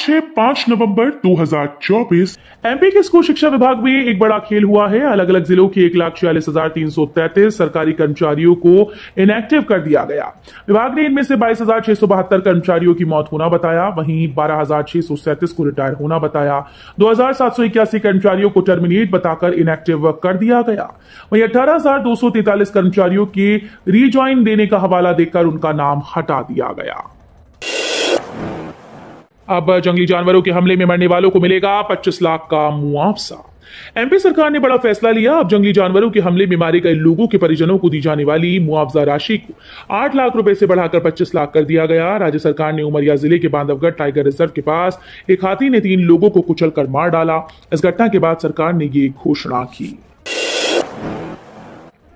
आज है 5 नवंबर 2024। एमपी के स्कूल शिक्षा विभाग में एक बड़ा खेल हुआ है। अलग अलग जिलों के 1,46,333 सरकारी कर्मचारियों को इनएक्टिव कर दिया गया। विभाग ने इनमें से 22,672 कर्मचारियों की मौत होना बताया, वहीं 12,637 को रिटायर होना बताया। 2,781 कर्मचारियों को टर्मिनेट बताकर इनएक्टिव कर दिया गया। वहीं 18,243 कर्मचारियों के रीज्वाइन देने का हवाला देकर उनका नाम हटा दिया गया। अब जंगली जानवरों के हमले में मरने वालों को मिलेगा 25 लाख का मुआवजा। एमपी सरकार ने बड़ा फैसला लिया। अब जंगली जानवरों के हमले में मारे गए लोगों के परिजनों को दी जाने वाली मुआवजा राशि को 8 लाख रुपए से बढ़ाकर 25 लाख कर दिया गया। राज्य सरकार ने उमरिया जिले के बांधवगढ़ टाइगर रिजर्व के पास एक हाथी ने 3 लोगों को कुचलकर मार डाला। इस घटना के बाद सरकार ने ये घोषणा की।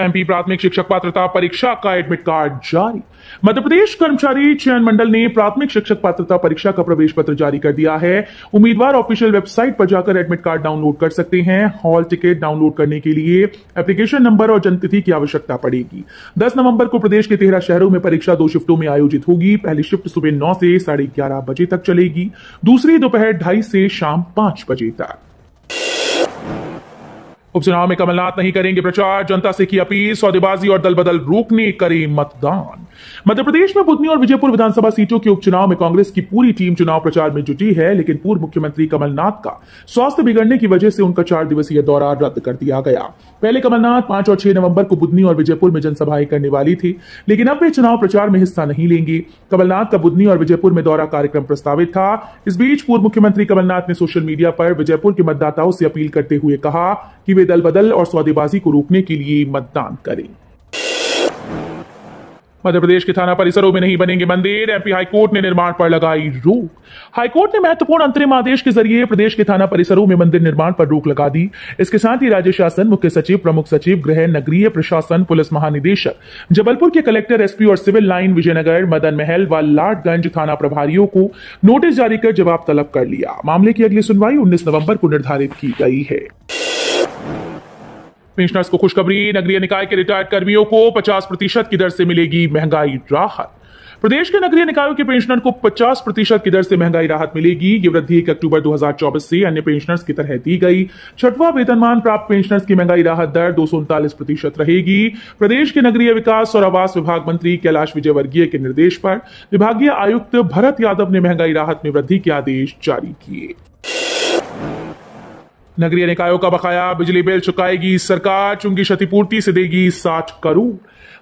एमपी प्राथमिक शिक्षक पात्रता परीक्षा का एडमिट कार्ड जारी। मध्य प्रदेश कर्मचारी चयन मंडल ने प्राथमिक शिक्षक पात्रता परीक्षा का प्रवेश पत्र जारी कर दिया है। उम्मीदवार ऑफिशियल वेबसाइट पर जाकर एडमिट कार्ड डाउनलोड कर सकते हैं। हॉल टिकट डाउनलोड करने के लिए एप्लीकेशन नंबर और जन्मतिथि की आवश्यकता पड़ेगी। 10 नवंबर को प्रदेश के 13 शहरों में परीक्षा 2 शिफ्टों में आयोजित होगी। पहली शिफ्ट सुबह 9 से 11:30 बजे तक चलेगी, दूसरी दोपहर 2:30 से शाम 5 बजे तक। उपचुनाव में कमलनाथ नहीं करेंगे प्रचार, जनता से की अपील। सौदेबाजी और दल बदल रोकने करें मतदान। मध्य प्रदेश में बुधनी और विजयपुर विधानसभा सीटों के उपचुनाव में कांग्रेस की पूरी टीम चुनाव प्रचार में जुटी है, लेकिन पूर्व मुख्यमंत्री कमलनाथ का स्वास्थ्य बिगड़ने की वजह से उनका 4 दिवसीय दौरा रद्द कर दिया गया। पहले कमलनाथ 5 और 6 नवंबर को बुधनी और विजयपुर में जनसभाएं करने वाली थी, लेकिन अब वे चुनाव प्रचार में हिस्सा नहीं लेंगे। कमलनाथ का बुधनी और विजयपुर में दौरा कार्यक्रम प्रस्तावित था। इस बीच पूर्व मुख्यमंत्री कमलनाथ ने सोशल मीडिया पर विजयपुर के मतदाताओं से अपील करते हुए कहा कि वे दल बदल और सौदेबाजी को रोकने के लिए मतदान करें। मध्य प्रदेश के थाना परिसरों में नहीं बनेंगे मंदिर। एमपी हाईकोर्ट ने निर्माण पर लगाई रोक। हाईकोर्ट ने महत्वपूर्ण अंतरिम आदेश के जरिए प्रदेश के थाना परिसरों में मंदिर निर्माण पर रोक लगा दी। इसके साथ ही राज्य शासन, मुख्य सचिव, प्रमुख सचिव गृह, नगरीय प्रशासन, पुलिस महानिदेशक, जबलपुर के कलेक्टर, एसपी और सिविल लाइन, विजयनगर, मदन महल व लाडगंज थाना प्रभारियों को नोटिस जारी कर जवाब तलब कर लिया। मामले की अगली सुनवाई 19 नवंबर को निर्धारित की गई है। पेंशनर्स को खुशखबरी। नगरीय निकाय के रिटायर्ड कर्मियों को 50% की दर से मिलेगी महंगाई राहत। प्रदेश के नगरीय निकायों के पेंशनर को 50% की दर से महंगाई राहत मिलेगी। ये वृद्धि 1 अक्टूबर 2024 से अन्य पेंशनर्स की तरह दी गई। 6वां वेतनमान प्राप्त पेंशनर्स की महंगाई राहत दर 239% रहेगी। प्रदेश के नगरीय विकास और आवास विभाग मंत्री कैलाश विजयवर्गीय के निर्देश पर विभागीय आयुक्त भरत यादव ने महंगाई राहत में वृद्धि के आदेश जारी किए। नगरीय निकायों का बकाया बिजली बिल चुकाएगी सरकार। चुंगी क्षतिपूर्ति से देगी 60 करोड़।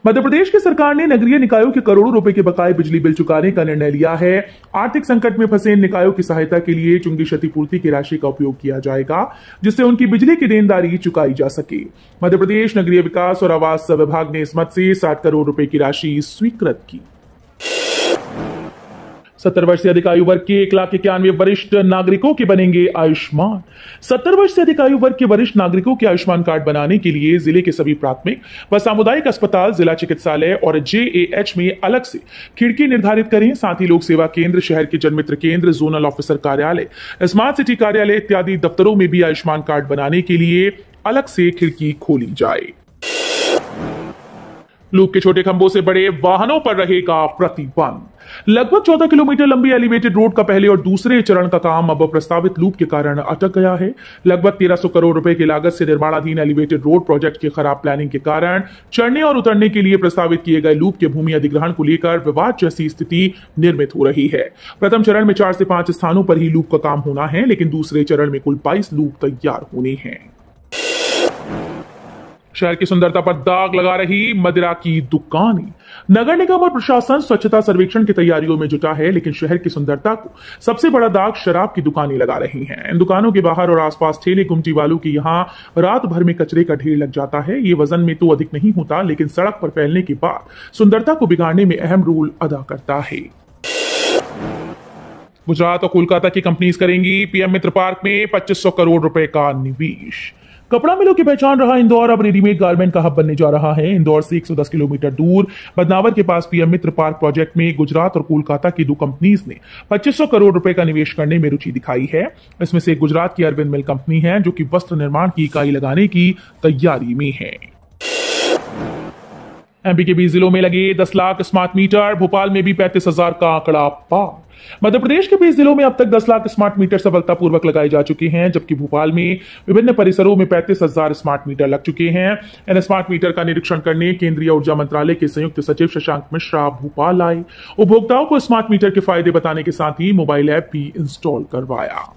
मध्य प्रदेश की सरकार ने नगरीय निकायों के करोड़ों रुपए के बकाये बिजली बिल चुकाने का निर्णय लिया है। आर्थिक संकट में फंसे निकायों की सहायता के लिए चुंगी क्षतिपूर्ति की राशि का उपयोग किया जाएगा, जिससे उनकी बिजली की देनदारी चुकाई जा सके। मध्य प्रदेश नगरीय विकास और आवास विभाग ने इस मद से 60 करोड़ रुपए की राशि स्वीकृत की। 70 वर्ष से अधिक आयु वर्ग के 1,91,000 वरिष्ठ नागरिकों के बनेंगे आयुष्मान। 70 वर्ष से अधिक आयु वर्ग के वरिष्ठ नागरिकों के आयुष्मान कार्ड बनाने के लिए जिले के सभी प्राथमिक व सामुदायिक अस्पताल, जिला चिकित्सालय और जेएएच में अलग से खिड़की निर्धारित करें। साथ ही लोक सेवा केंद्र, शहर के जनमित्र केंद्र, जोनल ऑफिसर कार्यालय, स्मार्ट सिटी कार्यालय इत्यादि दफ्तरों में भी आयुष्मान कार्ड बनाने के लिए अलग से खिड़की खोली जाए। लूप के छोटे खंभों से बड़े वाहनों पर रहेगा प्रतिबंध। लगभग 14 किलोमीटर लंबी एलिवेटेड रोड का पहले और दूसरे चरण का काम अब प्रस्तावित लूप के कारण अटक गया है। लगभग 1300 करोड़ रुपए की लागत से निर्माणाधीन एलिवेटेड रोड प्रोजेक्ट की खराब प्लानिंग के कारण चढ़ने और उतरने के लिए प्रस्तावित किए गए लूप के भूमि अधिग्रहण को लेकर विवाद जैसी स्थिति निर्मित हो रही है। प्रथम चरण में 4 से 5 स्थानों पर ही लूप का काम होना है, लेकिन दूसरे चरण में कुल 22 लूप तैयार होने हैं। शहर की सुंदरता पर दाग लगा रही मदिरा की दुकानें। नगर निगम और प्रशासन स्वच्छता सर्वेक्षण की तैयारियों में जुटा है, लेकिन शहर की सुंदरता को सबसे बड़ा दाग शराब की दुकानें लगा रही हैं। इन दुकानों के बाहर और आसपास ठेले गुमटी वालों की यहां रात भर में कचरे का ढेर लग जाता है। ये वजन में तो अधिक नहीं होता, लेकिन सड़क पर फैलने के बाद सुंदरता को बिगाड़ने में अहम रोल अदा करता है। गुजरात और कोलकाता की कंपनीज करेंगी पीएम मित्र पार्क में 2500 करोड़ रुपए का निवेश। कपड़ा मिलों की पहचान रहा इंदौर अब रेडीमेड गारमेंट का हब बनने जा रहा है। इंदौर से 110 किलोमीटर दूर बदनावर के पास पीएम मित्र पार्क प्रोजेक्ट में गुजरात और कोलकाता की 2 कंपनीज ने 2500 करोड़ रुपए का निवेश करने में रुचि दिखाई है। इसमें से गुजरात की अरविंद मिल कंपनी है, जो कि वस्त्र निर्माण की इकाई लगाने की तैयारी में है। एमपी के 20 जिलों में लगे 10 लाख स्मार्ट मीटर, भोपाल में भी 35,000 का आंकड़ा पार। मध्य प्रदेश के 20 जिलों में अब तक 10 लाख स्मार्ट मीटर सफलतापूर्वक लगाए जा चुके हैं, जबकि भोपाल में विभिन्न परिसरों में 35,000 स्मार्ट मीटर लग चुके हैं। इन स्मार्ट मीटर का निरीक्षण करने केंद्रीय ऊर्जा मंत्रालय के संयुक्त सचिव शशांक मिश्रा भोपाल आए। उपभोक्ताओं को स्मार्ट मीटर के फायदे बताने के साथ ही मोबाइल ऐप भी इंस्टॉल करवाया।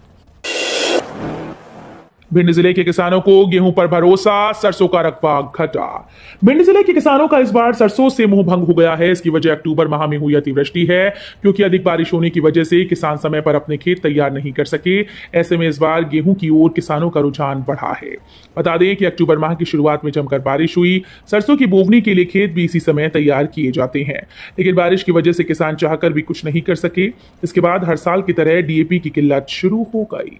भिंड जिले के किसानों को गेहूं पर भरोसा, सरसों का रकबा घटा। भिंड जिले के किसानों का इस बार सरसों से मुंह भंग हो गया है। इसकी वजह अक्टूबर माह में हुई अतिवृष्टि है, क्योंकि अधिक बारिश होने की वजह से किसान समय पर अपने खेत तैयार नहीं कर सके। ऐसे में इस बार गेहूं की ओर किसानों का रुझान बढ़ा है। बता दें कि अक्टूबर माह की शुरुआत में जमकर बारिश हुई। सरसों की बोवनी के लिए खेत भी इसी समय तैयार किए जाते हैं, लेकिन बारिश की वजह से किसान चाहकर भी कुछ नहीं कर सके। इसके बाद हर साल की तरह डीएपी की किल्लत शुरू हो गई।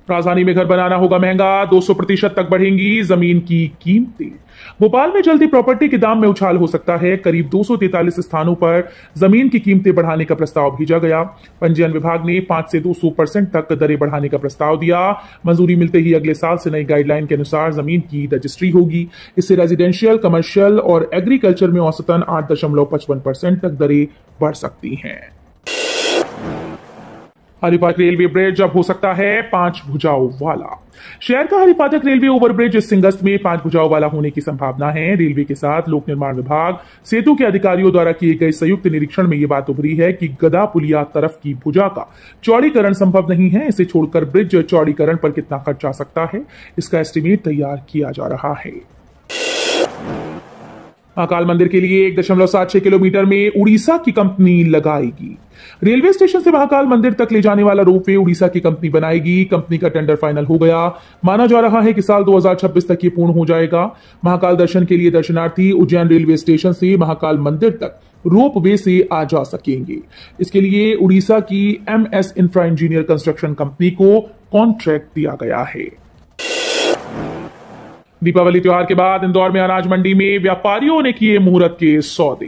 राजधानी में घर बनाना होगा महंगा, 200% तक बढ़ेंगी जमीन की कीमतें। भोपाल में जल्दी प्रॉपर्टी के दाम में उछाल हो सकता है। करीब 243 स्थानों पर जमीन की कीमतें बढ़ाने का प्रस्ताव भेजा गया। पंजीयन विभाग ने 5 से 200% तक दरें बढ़ाने का प्रस्ताव दिया। मंजूरी मिलते ही अगले साल से नई गाइडलाइन के अनुसार जमीन की रजिस्ट्री होगी। इससे रेजिडेंशियल, कमर्शियल और एग्रीकल्चर में औसतन 8.55% तक दरें बढ़ सकती हैं। हरिपाटक रेलवे ब्रिज अब हो सकता है 5 भुजाओं वाला। शहर का हरिपाटक रेलवे ओवरब्रिज इस अगस्त में 5 भुजाओं वाला होने की संभावना है। रेलवे के साथ लोक निर्माण विभाग, सेतु के अधिकारियों द्वारा किए गए संयुक्त निरीक्षण में यह बात उभरी है कि गदा पुलिया तरफ की भुजा का चौड़ीकरण संभव नहीं है। इसे छोड़कर ब्रिज चौड़ीकरण पर कितना खर्च आ सकता है, इसका एस्टीमेट तैयार किया जा रहा है। महाकाल मंदिर के लिए 1.76 किलोमीटर में उड़ीसा की कंपनी लगाएगी। रेलवे स्टेशन से महाकाल मंदिर तक ले जाने वाला रोपवे उड़ीसा की कंपनी बनाएगी। कंपनी का टेंडर फाइनल हो गया। माना जा रहा है कि साल 2026 तक ये पूर्ण हो जाएगा। महाकाल दर्शन के लिए दर्शनार्थी उज्जैन रेलवे स्टेशन से महाकाल मंदिर तक रोपवे से आ जा सकेंगे। इसके लिए उड़ीसा की MS infra engineer construction company को कॉन्ट्रैक्ट दिया गया है। दीपावली त्योहार के बाद इंदौर में अनाज मंडी में व्यापारियों ने किए मुहूर्त के सौदे।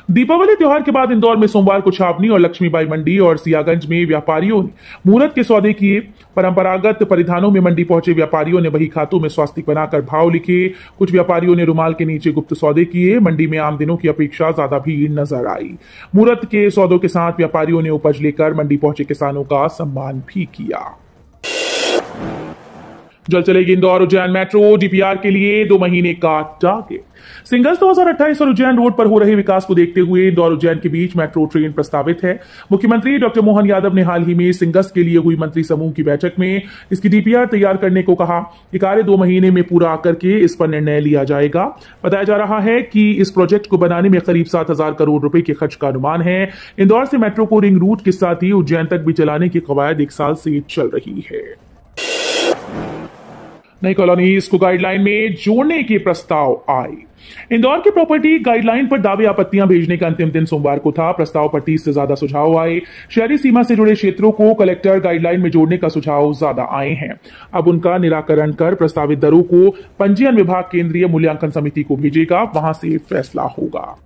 दीपावली त्योहार के बाद इंदौर में सोमवार को छावनी और लक्ष्मीबाई मंडी और सियागंज में व्यापारियों ने मुहूर्त के सौदे किए। परंपरागत परिधानों में मंडी पहुंचे व्यापारियों ने बही खातों में स्वास्तिक बनाकर भाव लिखे। कुछ व्यापारियों ने रुमाल के नीचे गुप्त सौदे किए। मंडी में आम दिनों की अपेक्षा ज्यादा भीड़ नजर आई। मुहूर्त के सौदों के साथ व्यापारियों ने उपज लेकर मंडी पहुंचे किसानों का सम्मान भी किया। जल्द चलेगी इंदौर उज्जैन मेट्रो, डीपीआर के लिए 2 महीने का टारगेट। सिंगल्स 2028 और उज्जैन रोड पर हो रहे विकास को देखते हुए इंदौर उज्जैन के बीच मेट्रो ट्रेन प्रस्तावित है। मुख्यमंत्री डॉक्टर मोहन यादव ने हाल ही में सिंगल्स के लिए हुई मंत्री समूह की बैठक में इसकी डीपीआर तैयार करने को कहा। ये कार्य 2 महीने में पूरा करके इस पर निर्णय लिया जाएगा। बताया जा रहा है कि इस प्रोजेक्ट को बनाने में करीब 7,000 करोड़ रुपए के खर्च का अनुमान है। इंदौर से मेट्रो को रिंग रूट के साथ ही उज्जैन तक भी चलाने की कवायद 1 साल से चल रही है। नई कॉलोनीज को गाइडलाइन में जोड़ने के प्रस्ताव आए। इंदौर की प्रॉपर्टी गाइडलाइन पर दावे आपत्तियां भेजने का अंतिम दिन सोमवार को था। प्रस्ताव पर 30 से ज्यादा सुझाव आए। शहरी सीमा से जुड़े क्षेत्रों को कलेक्टर गाइडलाइन में जोड़ने का सुझाव ज्यादा आए हैं। अब उनका निराकरण कर प्रस्तावित दरों को पंजीयन विभाग केंद्रीय मूल्यांकन समिति को भेजेगा, वहां से फैसला होगा।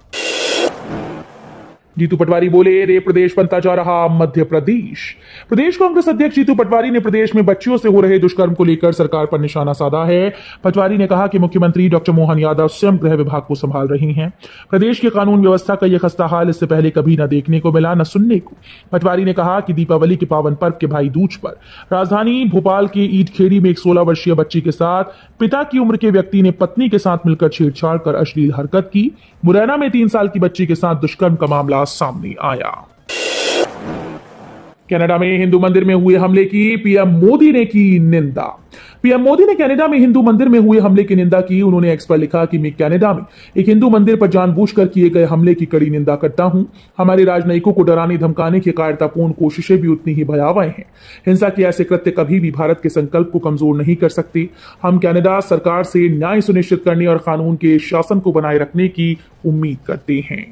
जीतू पटवारी बोले, रे प्रदेश बनता जा रहा मध्य प्रदेश। प्रदेश कांग्रेस अध्यक्ष जीतू पटवारी ने प्रदेश में बच्चियों से हो रहे दुष्कर्म को लेकर सरकार पर निशाना साधा है। पटवारी ने कहा कि मुख्यमंत्री डॉक्टर मोहन यादव स्वयं गृह विभाग को संभाल रही हैं। प्रदेश के कानून व्यवस्था का यह खस्ता हाल इससे पहले कभी न देखने को मिला, न सुनने को। पटवारी ने कहा कि दीपावली के पावन पर्व के भाई दूज पर राजधानी भोपाल के ईटखेड़ी में एक 16 वर्षीय बच्ची के साथ पिता की उम्र के व्यक्ति ने पत्नी के साथ मिलकर छेड़छाड़ कर अश्लील हरकत की। मुरैना में 3 साल की बच्ची के साथ दुष्कर्म का मामला सामने आया। कनाडा में हिंदू मंदिर में हुए हमले की पीएम मोदी ने की निंदा। पीएम मोदी ने कनाडा में हिंदू मंदिर में हुए हमले की निंदा की। उन्होंने एक्स पर लिखा कि मैं कनाडा में एक हिंदू मंदिर पर जानबूझकर किए गए हमले की कड़ी निंदा करता हूं। हमारे राजनयिकों को डराने धमकाने की कायरतापूर्ण कोशिशें भी उतनी ही भयावह हैं। हिंसा के ऐसे कृत्य कभी भी भारत के संकल्प को कमजोर नहीं कर सकते। हम कनाडा सरकार से न्याय सुनिश्चित करने और कानून के शासन को बनाए रखने की उम्मीद करते हैं।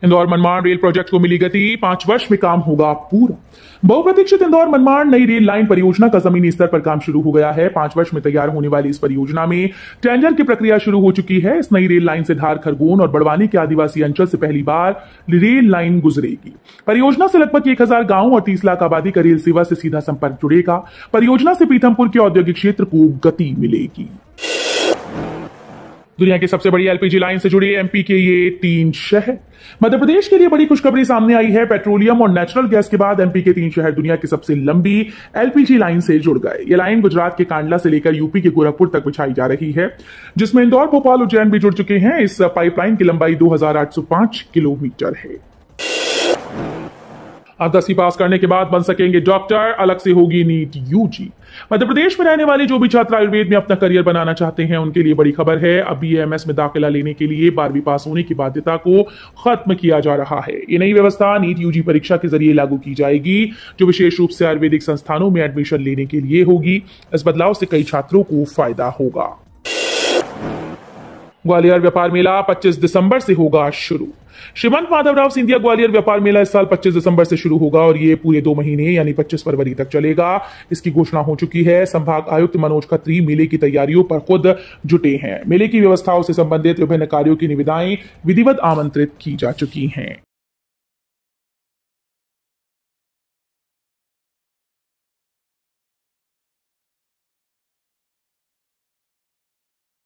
इंदौर मनमाड़ रेल प्रोजेक्ट को मिली गति, 5 वर्ष में काम होगा पूरा। बहुप्रतीक्षित इंदौर मनमाड़ नई रेल लाइन परियोजना का जमीनी स्तर पर काम शुरू हो गया है। 5 वर्ष में तैयार होने वाली इस परियोजना में टेंडर की प्रक्रिया शुरू हो चुकी है। इस नई रेल लाइन से धार, खरगोन और बड़वानी के आदिवासी अंचल से पहली बार रेल लाइन गुजरेगी। परियोजना से लगभग 1,000 गांव और 30 लाख आबादी का रेल सेवा से सीधा संपर्क जुड़ेगा। परियोजना से पीथमपुर के औद्योगिक क्षेत्र को गति मिलेगी। दुनिया की सबसे बड़ी एलपीजी लाइन से जुड़े एमपी के ये 3 शहर। मध्य प्रदेश के लिए बड़ी खुशखबरी सामने आई है। पेट्रोलियम और नेचुरल गैस के बाद एमपी के 3 शहर दुनिया की सबसे लंबी एलपीजी लाइन से जुड़ गए। ये लाइन गुजरात के कांडला से लेकर यूपी के गोरखपुर तक बिछाई जा रही है, जिसमें इंदौर, भोपाल, उज्जैन भी जुड़ चुके हैं। इस पाइपलाइन की लंबाई 2805 किलोमीटर है। अब 10वीं पास करने के बाद बन सकेंगे डॉक्टर, अलग से होगी नीट यूजी। मध्य प्रदेश में रहने वाले जो भी छात्र आयुर्वेद में अपना करियर बनाना चाहते हैं, उनके लिए बड़ी खबर है। अब बीएएमएस में दाखिला लेने के लिए 12वीं पास होने की बाध्यता को खत्म किया जा रहा है। ये नई व्यवस्था नीट यूजी परीक्षा के जरिए लागू की जाएगी, जो विशेष रूप से आयुर्वेदिक संस्थानों में एडमिशन लेने के लिए होगी। इस बदलाव से कई छात्रों को फायदा होगा। ग्वालियर व्यापार मेला 25 दिसंबर से होगा शुरू। श्रीमंत माधवराव सिंधिया ग्वालियर व्यापार मेला इस साल 25 दिसंबर से शुरू होगा और ये पूरे 2 महीने यानी 25 फरवरी तक चलेगा। इसकी घोषणा हो चुकी है। संभाग आयुक्त मनोज खत्री मेले की तैयारियों पर खुद जुटे हैं। मेले की व्यवस्थाओं से संबंधित विभिन्न कार्यों की निविदाएं विधिवत आमंत्रित की जा चुकी हैं।